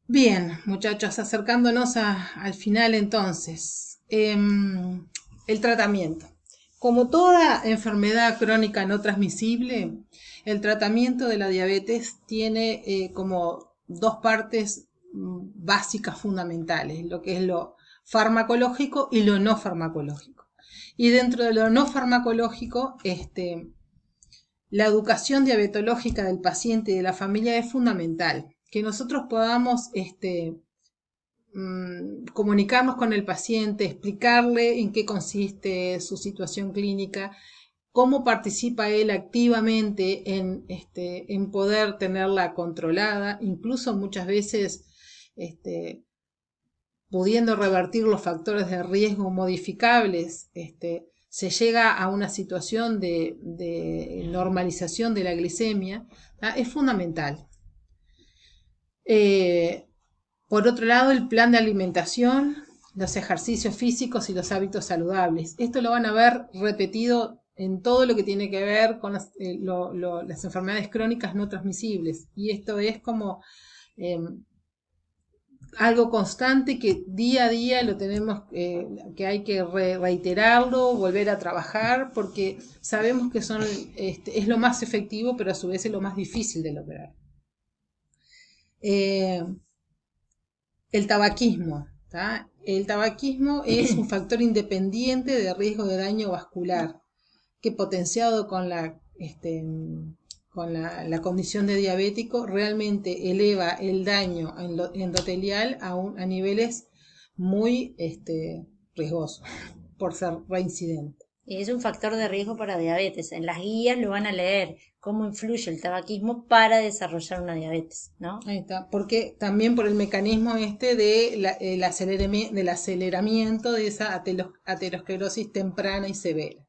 Bien, muchachos, acercándonos al final entonces. El tratamiento. Como toda enfermedad crónica no transmisible, el tratamiento de la diabetes tiene como dos partes básicas fundamentales, lo que es lo farmacológico y lo no farmacológico. Y dentro de lo no farmacológico, la educación diabetológica del paciente y de la familia es fundamental. Que nosotros podamos comunicarnos con el paciente, explicarle en qué consiste su situación clínica, cómo participa él activamente en poder tenerla controlada, incluso muchas veces este, pudiendo revertir los factores de riesgo modificables, se llega a una situación de normalización de la glicemia, ¿tá? Es fundamental. Eh, por otro lado, el plan de alimentación, los ejercicios físicos y los hábitos saludables. Esto lo van a ver repetido en todo lo que tiene que ver con las enfermedades crónicas no transmisibles. Y esto es como eh, algo constante que día a día lo tenemos, que hay que reiterarlo, volver a trabajar, porque sabemos que es lo más efectivo, pero a su vez es lo más difícil de lograr. Eh, el tabaquismo. ¿Tá? El tabaquismo es un factor independiente de riesgo de daño vascular que potenciado con la condición de diabético realmente eleva el daño endotelial a niveles muy riesgosos por ser reincidente. Y es un factor de riesgo para diabetes. En las guías lo van a leer cómo influye el tabaquismo para desarrollar una diabetes, ¿no? Ahí está, porque también por el mecanismo del aceleramiento de esa aterosclerosis temprana y severa.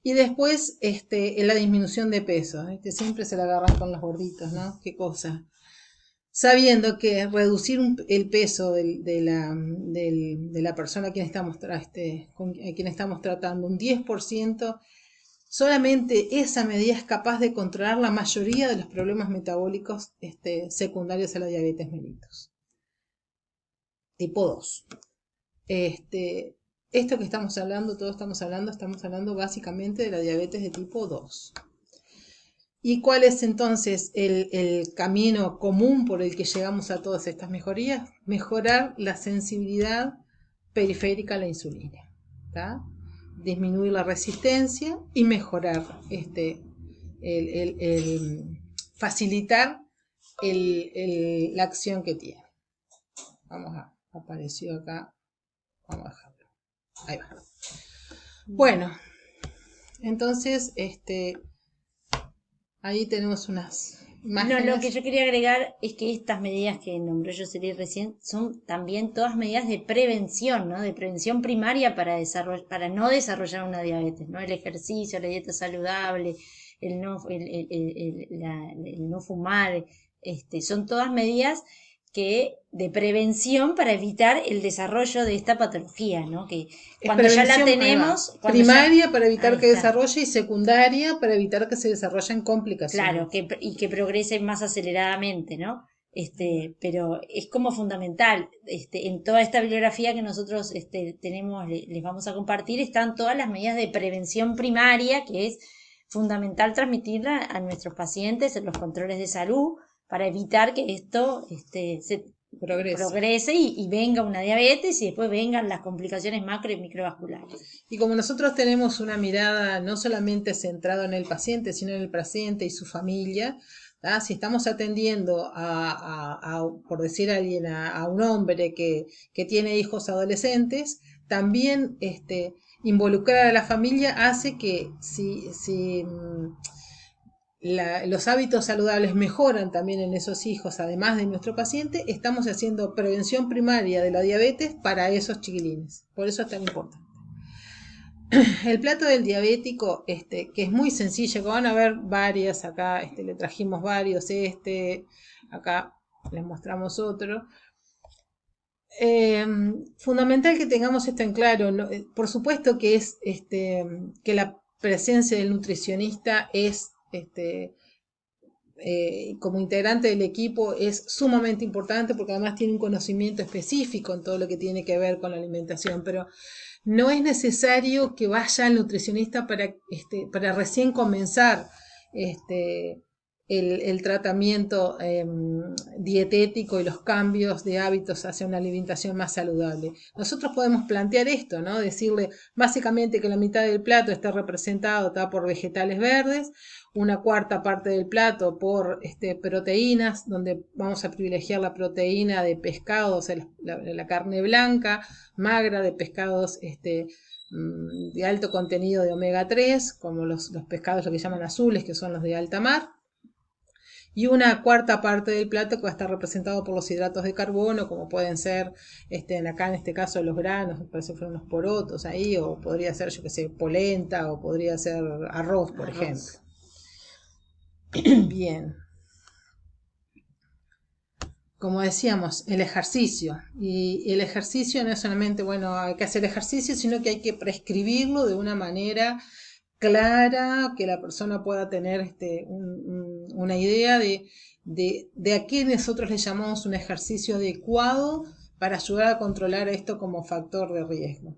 Y después, en la disminución de peso, siempre se la agarran con los gorditos, ¿no? Qué cosa. Sabiendo que reducir el peso de la persona a quien a quien estamos tratando un 10%, solamente esa medida es capaz de controlar la mayoría de los problemas metabólicos secundarios a la diabetes mellitus. Tipo 2. Esto que estamos hablando básicamente de la diabetes de tipo 2. ¿Y cuál es entonces el camino común por el que llegamos a todas estas mejorías? Mejorar la sensibilidad periférica a la insulina, ¿tá? Disminuir la resistencia y mejorar facilitar la acción que tiene. Apareció acá, vamos a dejarlo. Ahí va. Bueno, entonces, ahí tenemos unas No, lo que imágenes. yo quería agregar es que estas medidas que nombró Jocelyn recién son también todas medidas de prevención, ¿no? De prevención primaria para no desarrollar una diabetes, ¿no? El ejercicio, la dieta saludable, el no fumar, son todas medidas que de prevención para evitar el desarrollo de esta patología, ¿no? Que Es cuando ya la prevención, ahí va. tenemos, Primaria para ahí evitar que está. desarrolle y secundaria para evitar que se desarrollen Claro, complicaciones. y que progrese más aceleradamente, ¿no? Pero es como fundamental, en toda esta bibliografía que nosotros tenemos, les vamos a compartir, están todas las medidas de prevención primaria, que es fundamental transmitirla a nuestros pacientes en los controles de salud para evitar que esto se Progrese. progrese y venga una diabetes y después vengan las complicaciones macro y microvasculares. Y como nosotros tenemos una mirada no solamente centrada en el paciente, sino en el paciente y su familia, ¿tá? Si estamos atendiendo por decir a alguien, a un hombre que tiene hijos adolescentes, también involucrar a la familia hace que si los hábitos saludables mejoran también en esos hijos, además de nuestro paciente, estamos haciendo prevención primaria de la diabetes para esos chiquilines. Por eso es tan importante. El plato del diabético, que es muy sencillo, que van a ver varias acá, le trajimos varios, acá les mostramos otro. Fundamental que tengamos esto en claro, ¿no? Por supuesto que es que la presencia del nutricionista es como integrante del equipo es sumamente importante porque además tiene un conocimiento específico en todo lo que tiene que ver con la alimentación, pero no es necesario que vaya al nutricionista para recién comenzar este, el tratamiento dietético y los cambios de hábitos hacia una alimentación más saludable. Nosotros podemos plantear esto, ¿no? Decirle básicamente que la mitad del plato está representado por vegetales verdes, una cuarta parte del plato por proteínas, donde vamos a privilegiar la proteína de pescado, o sea, la carne blanca, magra, de pescados de alto contenido de omega 3, como los pescados lo que llaman azules, que son los de alta mar, y una cuarta parte del plato que va a estar representado por los hidratos de carbono, como pueden ser, acá en este caso los granos, me parece que fueron unos porotos ahí, o podría ser, yo que sé, polenta, o podría ser arroz, por ejemplo. Bien. Como decíamos, el ejercicio. Y el ejercicio no es solamente, bueno, hay que hacer ejercicio, sino que hay que prescribirlo de una manera clara, que la persona pueda tener una idea de a qué nosotros le llamamos un ejercicio adecuado para ayudar a controlar esto como factor de riesgo.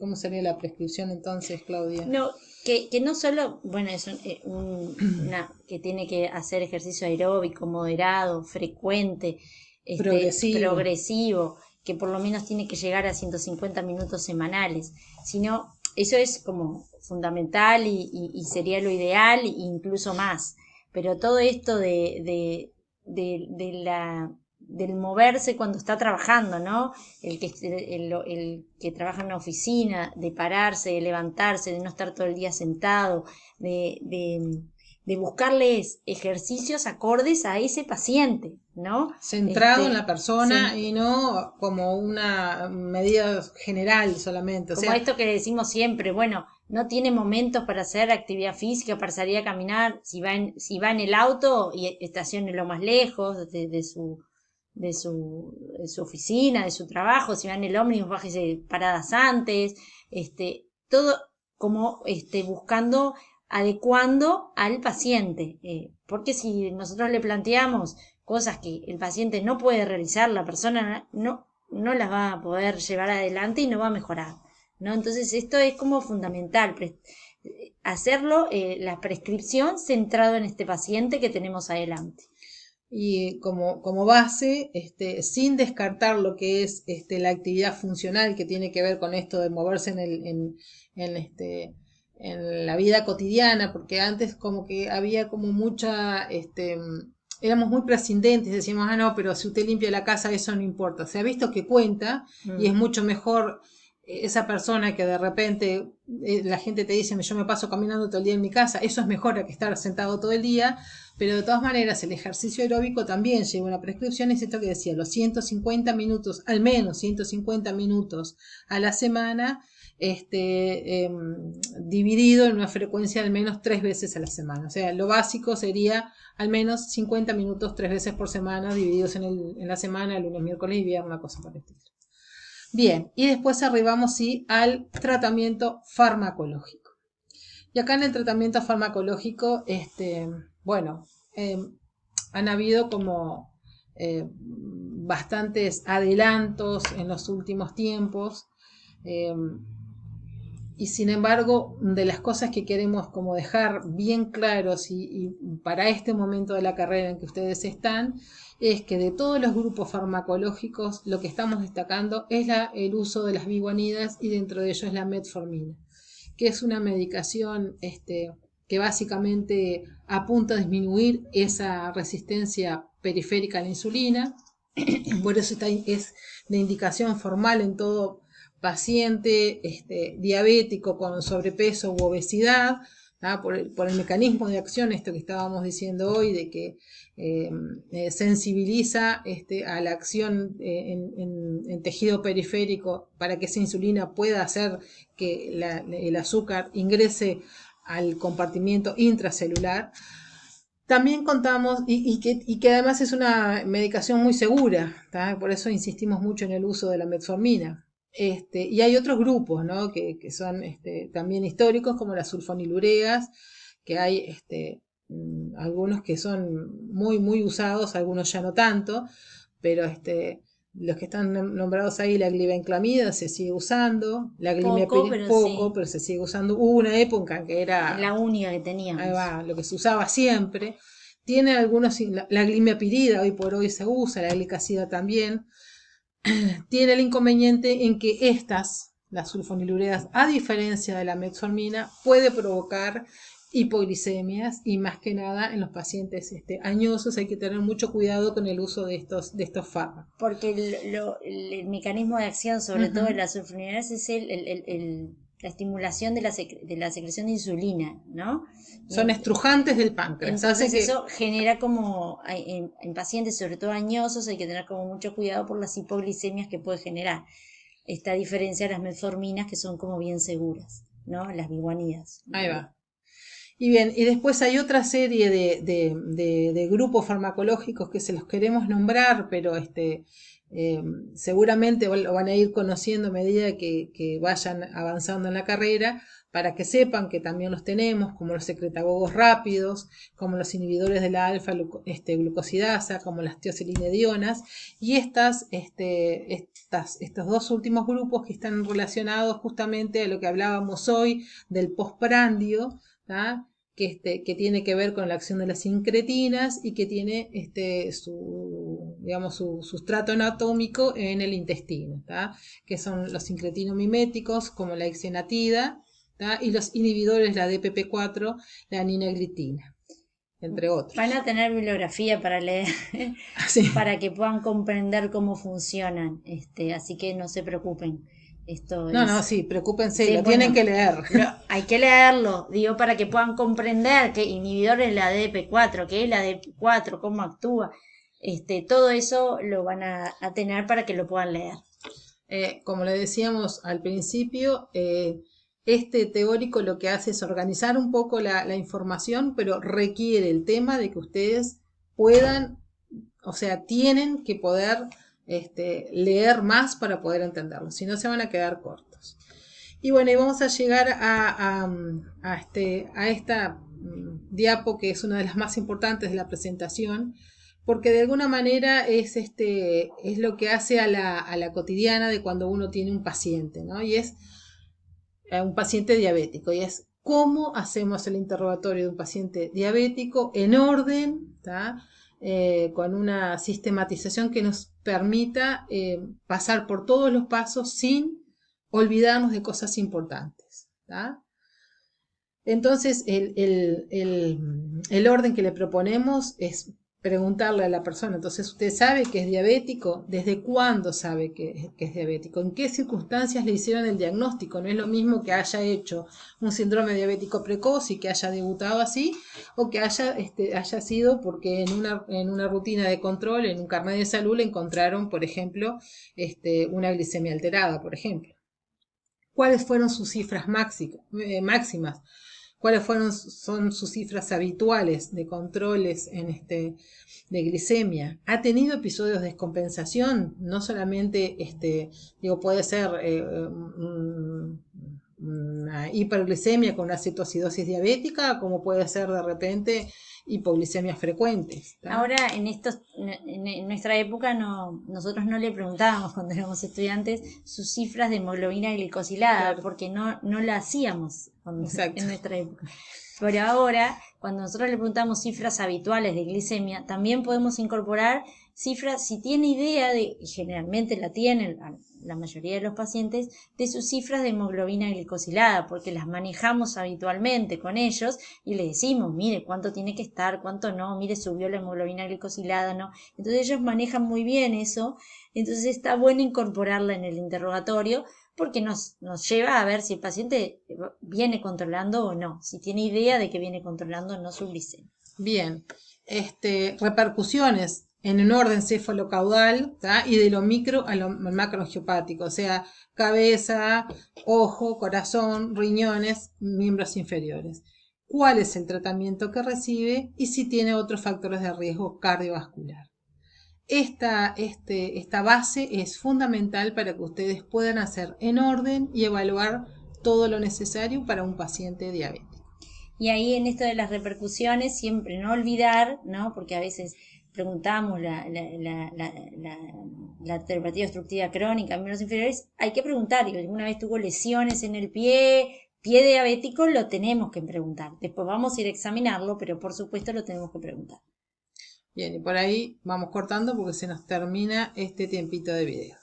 ¿Cómo sería la prescripción entonces, Claudia? No, que no solo, bueno, es que tiene que hacer ejercicio aeróbico, moderado, frecuente, progresivo, que por lo menos tiene que llegar a 150 minutos semanales, sino eso es como fundamental y sería lo ideal e incluso más. Pero todo esto del moverse cuando está trabajando, ¿no? El que trabaja en una oficina, de pararse, de levantarse, de no estar todo el día sentado, de buscarles ejercicios acordes a ese paciente, ¿no? Centrado en la persona y no como una medida general solamente. Como esto que decimos siempre, bueno, no tiene momentos para hacer actividad física, para salir a caminar, si va en el auto y estacione lo más lejos de su oficina, de su trabajo, si va en el ómnibus, bájese paradas antes, todo como buscando, adecuando al paciente, porque si nosotros le planteamos cosas que el paciente no puede realizar, la persona no las va a poder llevar adelante y no va a mejorar, ¿no? Entonces esto es como fundamental, hacerlo, la prescripción centrado en este paciente que tenemos adelante. Y como base, sin descartar lo que es la actividad funcional que tiene que ver con esto de moverse en la vida cotidiana, porque antes como que había como mucha, éramos muy prescindentes, decíamos, no, pero si usted limpia la casa eso no importa. Se ha visto que cuenta y es mucho mejor esa persona que de repente la gente te dice, yo me paso caminando todo el día en mi casa, eso es mejor a que estar sentado todo el día, pero de todas maneras el ejercicio aeróbico también lleva una prescripción, es esto que decía, los 150 minutos, al menos 150 minutos a la semana, dividido en una frecuencia al menos 3 veces a la semana. O sea, lo básico sería al menos 50 minutos 3 veces por semana, divididos en la semana, lunes, miércoles y viernes, una cosa por el estilo. Bien, y después arribamos al tratamiento farmacológico. Y acá en el tratamiento farmacológico, han habido como bastantes adelantos en los últimos tiempos. Y sin embargo, de las cosas que queremos como dejar bien claros y para este momento de la carrera en que ustedes están, es que de todos los grupos farmacológicos lo que estamos destacando es el uso de las biguanidas y dentro de ello es la metformina, que es una medicación que básicamente apunta a disminuir esa resistencia periférica a la insulina. Por eso es de indicación formal en todo paciente diabético con sobrepeso u obesidad, por el mecanismo de acción, esto que estábamos diciendo hoy, de que sensibiliza a la acción en tejido periférico para que esa insulina pueda hacer que el azúcar ingrese al compartimiento intracelular. También contamos, y que además es una medicación muy segura, ¿tá? Por eso insistimos mucho en el uso de la metformina. Y hay otros grupos, ¿no? que son también históricos, como las sulfonilureas, que hay algunos que son muy, muy usados, algunos ya no tanto, pero los que están nombrados ahí, la glibenclamida se sigue usando, la Poco, glimepirida pero poco, sí, pero se sigue usando. Hubo una época que es la era, única que ahí teníamos. va, lo que se usaba siempre. Tiene algunos, la glimepirida hoy por hoy se usa, la glicacida también. Tiene el inconveniente en que las sulfonilureas, a diferencia de la metformina, puede provocar hipoglicemias y más que nada en los pacientes añosos hay que tener mucho cuidado con el uso de estos fármacos. Porque el mecanismo de acción, sobre todo de Ujú. la sulfonilureas, es la estimulación de de la secreción de insulina, ¿no? Son estrujantes del páncreas, hace Entonces que, eso genera como, en pacientes, sobre todo añosos, hay que tener como mucho cuidado por las hipoglicemias que puede generar. Esta diferencia de las metforminas, que son como bien seguras, ¿no? Las biguanidas. ahí va. Y bien, y después hay otra serie de grupos farmacológicos que se los queremos nombrar, pero eh, seguramente lo van a ir conociendo a medida que vayan avanzando en la carrera, para que sepan que también los tenemos, como los secretagogos rápidos, como los inhibidores de la alfa-glucosidasa, como las tioselinedionas, y estos dos últimos grupos que están relacionados justamente a lo que hablábamos hoy del postprandio, ¿tá? Que tiene que ver con la acción de las incretinas y que tiene su sustrato anatómico en el intestino, ¿tá? Que son los incretinomiméticos como la ixenatida, ¿tá? Y los inhibidores, la DPP4, la ninaglitina, entre otros. Van a tener bibliografía para leer, Así. para que puedan comprender cómo funcionan, así que no se preocupen. Esto No, no, es, sí, preocúpense, sí, lo tienen bueno, que leer. hay que leerlo, digo, para que puedan comprender qué inhibidor es la DP4, qué es la DP4, cómo actúa. Todo eso lo van a tener para que lo puedan leer. Como le decíamos al principio, este teórico lo que hace es organizar un poco la información, pero requiere el tema de que ustedes puedan, o sea, tienen que poder leer más para poder entenderlo, si no se van a quedar cortos. Y bueno, y vamos a llegar a esta diapo que es una de las más importantes de la presentación, porque de alguna manera es lo que hace a la cotidiana de cuando uno tiene un paciente, ¿no? Y es un paciente diabético, y es cómo hacemos el interrogatorio de un paciente diabético en orden, ¿tá? Con una sistematización que nos permita pasar por todos los pasos sin olvidarnos de cosas importantes, ¿tá? Entonces, el orden que le proponemos es preguntarle a la persona, entonces, ¿usted sabe que es diabético? ¿Desde cuándo sabe que es diabético? ¿En qué circunstancias le hicieron el diagnóstico? No es lo mismo que haya hecho un síndrome diabético precoz y que haya debutado así, o que haya sido porque en una rutina de control, en un carnet de salud, le encontraron, por ejemplo, una glicemia alterada, por ejemplo. ¿Cuáles fueron sus cifras máximas? ¿Cuáles son sus cifras habituales de controles de glicemia? ¿Ha tenido episodios de descompensación? No solamente, puede ser una hiperglicemia con una cetoacidosis diabética, como puede ser de repente hipoglicemias frecuentes, ¿tá? Ahora, en nuestra época nosotros no le preguntábamos cuando éramos estudiantes sus cifras de hemoglobina glicosilada, Claro, porque no la hacíamos exacto. en nuestra época. Pero ahora, cuando nosotros le preguntamos cifras habituales de glicemia, también podemos incorporar cifras, si tiene idea de, y generalmente la tienen la mayoría de los pacientes, de sus cifras de hemoglobina glicosilada, porque las manejamos habitualmente con ellos y le decimos, mire, cuánto tiene que estar, cuánto no, mire, subió la hemoglobina glicosilada, no. Entonces ellos manejan muy bien eso, entonces está bueno incorporarla en el interrogatorio porque nos lleva a ver si el paciente viene controlando o no, si tiene idea de que viene controlando o no su glicemia. Bien, repercusiones en un orden cefalocaudal, ¿tá? Y de lo micro a lo macroangiopático, o sea, cabeza, ojo, corazón, riñones, miembros inferiores. ¿Cuál es el tratamiento que recibe y si tiene otros factores de riesgo cardiovascular? Esta base es fundamental para que ustedes puedan hacer en orden y evaluar todo lo necesario para un paciente diabético. Y ahí en esto de las repercusiones, siempre no olvidar, ¿no? Porque a veces preguntamos la arteriopatía obstructiva crónica en miembros inferiores, hay que preguntar, y alguna vez tuvo lesiones en el pie diabético, lo tenemos que preguntar. Después vamos a ir a examinarlo, pero por supuesto lo tenemos que preguntar. Bien, y por ahí vamos cortando porque se nos termina este tiempito de video.